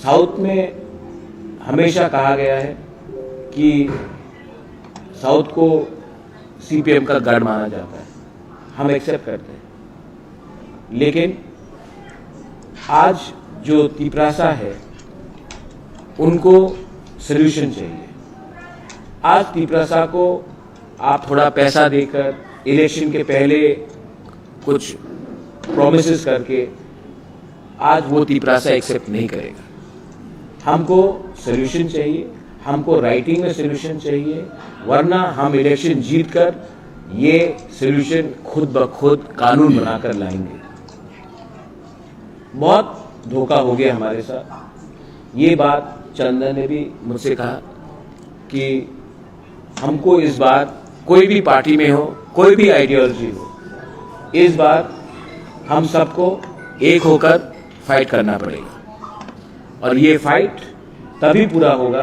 South में हमेशा कहा गया है कि साउथ को सीपीएम का गढ़ माना जाता है, हम एक्सेप्ट करते हैं। लेकिन आज जो तिपरासा है उनको सल्यूशन चाहिए। आज तिपरासा को आप थोड़ा पैसा देकर इलेक्शन के पहले कुछ प्रॉमिसेस करके आज वो तिपरासा एक्सेप्ट नहीं करेगा। हमको सल्यूशन चाहिए, हमको राइटिंग में सल्यूशन चाहिए, वरना हम इलेक्शन जीतकर ये सल्यूशन खुद ब खुद कानून बनाकर लाएंगे। बहुत धोखा हो गया हमारे साथ। ये बात चंदन ने भी मुझसे कहा कि हमको इस बार कोई भी पार्टी में हो, कोई भी आइडियोलॉजी हो, इस बार हम सबको एक होकर फाइट करना पड़ेगा। और ये फाइट तभी पूरा होगा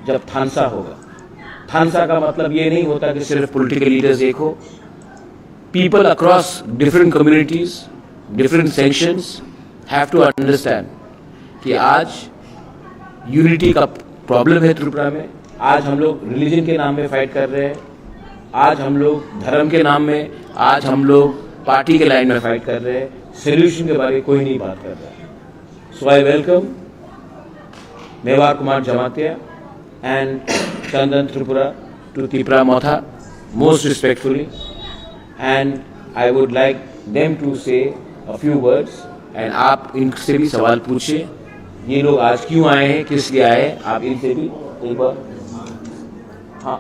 जब थानसा होगा। थानसा का मतलब ये नहीं होता कि सिर्फ पॉलिटिकल लीडर्स एक हो। People across different communities, different sections have to understand कि आज यूनिटी का प्रॉब्लम है त्रिपुरा में। आज हम लोग रिलीजन के नाम में फाइट कर रहे हैं, आज हम लोग धर्म के नाम में, आज हम लोग पार्टी के लाइन में फाइट कर रहे हैं। सोल्यूशन के बारे में कोई नहीं बात कर रहा है। So I welcome Maver Kumar Jamatia and Chandan Tripura to Tipra Motha most respectfully, and I would like them to say a few words and आप इनसे भी सवाल पूछिए। ये लोग आज क्यों आए हैं, किस लिए आए हैं, आप इनसे भी एक बार। हाँ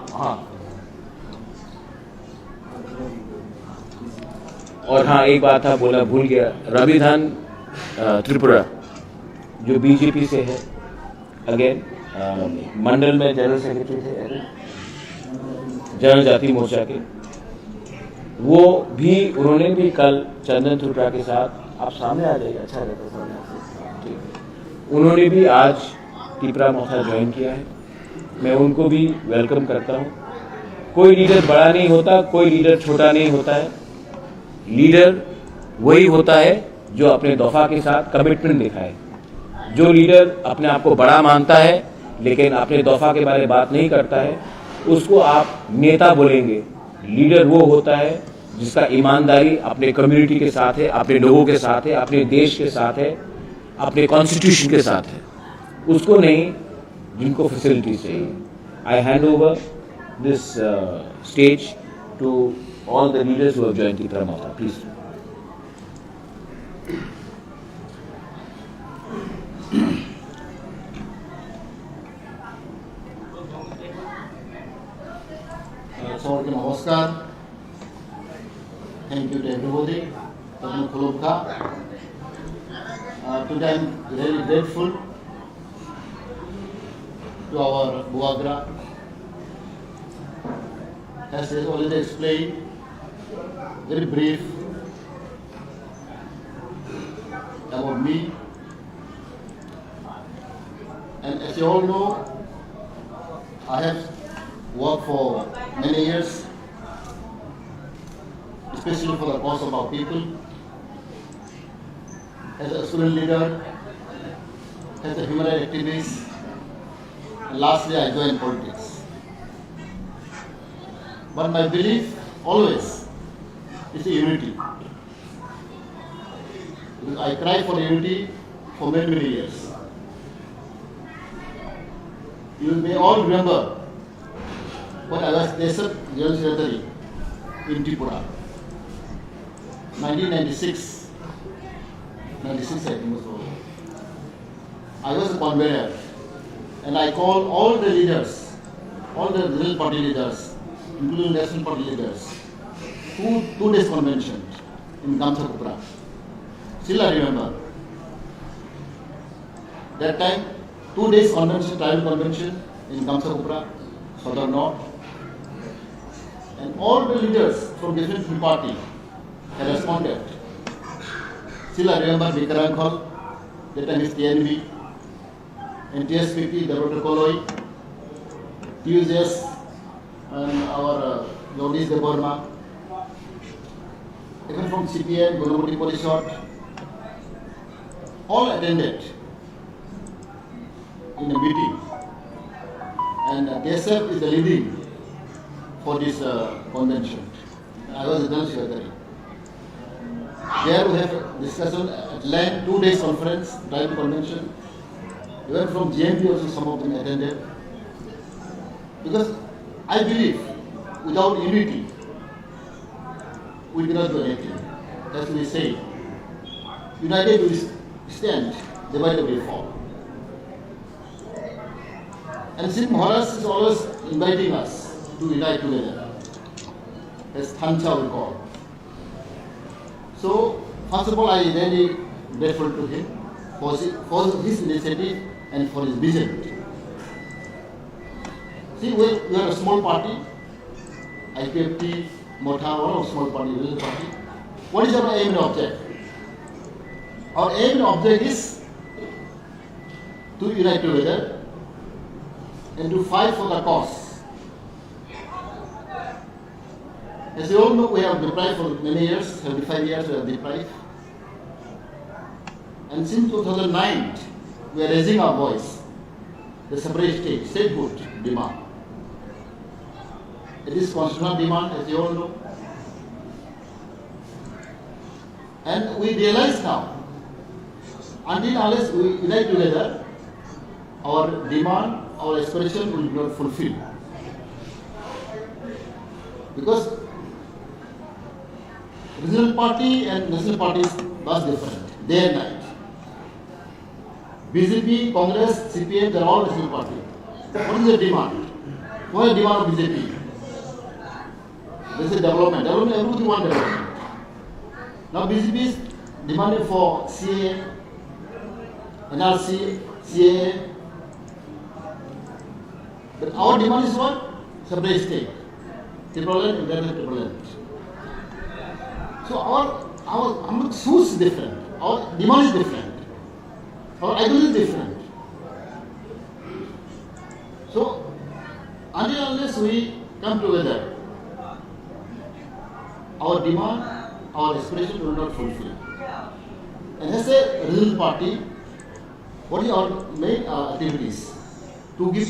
और हाँ एक बात था बोला भूल गया, रविधान त्रिपुरा जो बीजेपी से है, अगेन मंडल में जनरल सेक्रेटरी थे जनरल जाति मोर्चा के, वो भी उन्होंने भी कल चंदन त्रिपुरा के साथ, आप सामने आ जाइए, अच्छा रहता सामने, ठीक। उन्होंने भी आज टिपरा मोथा ज्वाइन किया है। मैं उनको भी वेलकम करता हूँ। कोई लीडर बड़ा नहीं होता, कोई लीडर छोटा नहीं होता है। लीडर वही होता है जो अपने दफा के साथ कमिटमेंट दिखाए। जो लीडर अपने आप को बड़ा मानता है लेकिन अपने दफा के बारे में बात नहीं करता है, उसको आप नेता बोलेंगे। लीडर वो होता है जिसका ईमानदारी अपने कम्युनिटी के साथ है, अपने लोगों के साथ है, अपने देश के साथ है, अपने कॉन्स्टिट्यूशन के साथ है, उसको नहीं जिनको फैसिलिटी चाहिए। I hand over this stage to all the leaders who have joined Tipra Motha, please. So, namaskar. Thank you to everybody. Today I am really grateful to our Buagra. As I already explained, very brief about me, and as you all know, I have worked for many years, especially for the cause of our people, as a student leader, as a human rights activist, and lastly I joined politics. But my belief always is unity. Because I cried for unity for many, many years. You may all remember when I was Desert General Secretary in Tripura, 1996, 96 I think was over. I was a convener and I called all the leaders, all the regional party leaders, including national party leaders, two days convention in Koktwma. Still I remember. That time, 2 days convention, tribal convention in Koktwma, Southern North. And all the leaders from different party had responded. Still I remember Vikrant Hall, that time is TNB, and TSPP, Dr. Koloi, TUJS, and our Lodis de Burma, even from CPN, Gunamati Polishot, all attended. in a meeting, and KSF is the leading for this convention. I was the General Secretary. There we have a discussion at length, 2 days conference, tribal convention. Even from GMP also some of them attended. Because I believe without unity, we cannot do anything. As we say, united we stand, divided we fall. And since Maharaj is always inviting us to unite together, as Thancha we call. So, first of all, I am really grateful to him for his initiative and for his vision. See, we are a small party, IPFT, Motha, all of small party, little party. What is our aim and object? Our aim and object is to unite together and to fight for the cause. As you all know, we have deprived for many years, 75 years we have deprived. And since 2009, we are raising our voice, the separate state, statehood demand. It is constitutional demand, as you all know. And we realize now, until unless we unite together, our demand, our aspiration will not fulfill. Because regional party and national parties was different, day and night. BJP, Congress, CPM, they are all national party. What is the demand? What is the demand of BJP? This is development. Development, everybody wants development. Now BJP is demanding for CA, NRC, CA. But our demand is what? Separate state. Tripura, internal Tripura. So our source is different. Our demand is different. Our ideology is different. So until unless we come together, our demand, our aspiration will not fulfill. And as a regional party, what is our main activities? To give